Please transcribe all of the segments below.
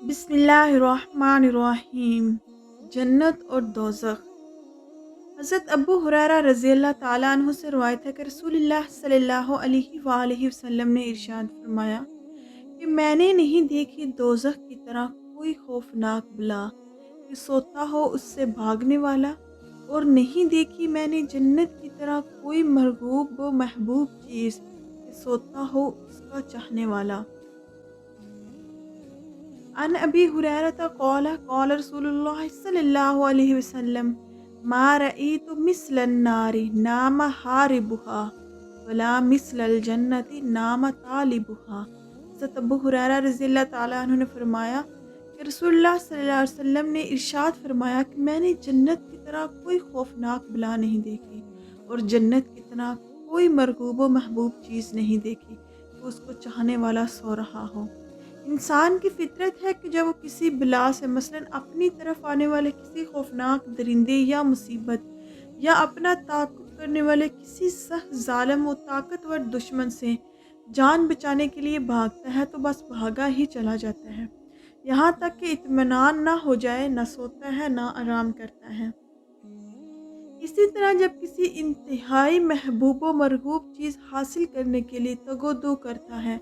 बिस्मिल्लाहिर्रहमानिर्रहीम। जन्नत और दोज़ख। हज़रत अबू हुरैरा रज़ी अल्लाह ताला अन्हु से रवायत है कि रसूलुल्लाह सल्लल्लाहु अलैहि वसल्लम ने इरशाद फरमाया कि मैंने नहीं देखी दोज़ख की तरह कोई खौफनाक बला कि सोता हो उससे भागने वाला, और नहीं देखी मैंने जन्नत की तरह कोई मरगूब व महबूब चीज़ कि सोता हो उसका चाहने वाला। अन अबी हुरैरता क़ाल क़ाल रसूलुल्लाह सल्लल्लाहु अलैहि वसल्लम मा रअयतु मिस्लन नारि नाम हारिबुहा वला मिस्लल जन्नति नाम तालिबुहा। हज़रत अबू हुरैरा रज़ी अल्लाह ताला अन्हु ने फरमाया कि रसूलुल्लाह सल्लल्लाहु अलैहि वसल्लम ने इरशाद फरमाया कि मैंने जन्नत की तरह कोई खौफनाक बला नहीं देखी, और जन्नत की तरह कोई मरगूब व महबूब चीज़ नहीं देखी कि उसको चाहने वाला सो रहा हो। इंसान की फितरत है कि जब वो किसी बला से, मसलन अपनी तरफ आने वाले किसी खौफनाक दरिंदे या मुसीबत, या अपना ताक़ुब करने वाले किसी सख्त ज़ालिम व ताकतवर दुश्मन से जान बचाने के लिए भागता है, तो बस भागा ही चला जाता है, यहाँ तक कि इत्मीनान ना हो जाए, ना सोता है ना आराम करता है। इसी तरह जब किसी इंतहाई महबूब व मरगूब चीज़ हासिल करने के लिए तगो-दो करता है,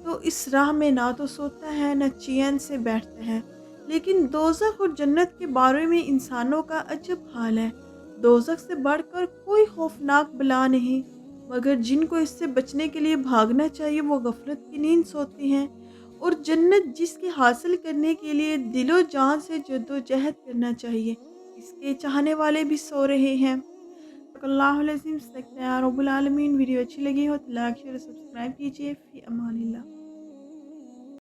तो इस राह में ना तो सोता है ना चैन से बैठता है। लेकिन दोज़ख और जन्नत के बारे में इंसानों का अजब हाल है। दोज़ख से बढ़कर कोई खौफनाक बला नहीं, मगर जिनको इससे बचने के लिए भागना चाहिए वो गफलत की नींद सोते हैं, और जन्नत जिसके हासिल करने के लिए दिलो जान से जद्दोजहद करना चाहिए, इसके चाहने वाले भी सो रहे हैं। अल्लाहुल अज़ीम। वीडियो अच्छी लगी हो तो लाइक शेयर सब्सक्राइब कीजिए। फ़ी अमानिल्लाह।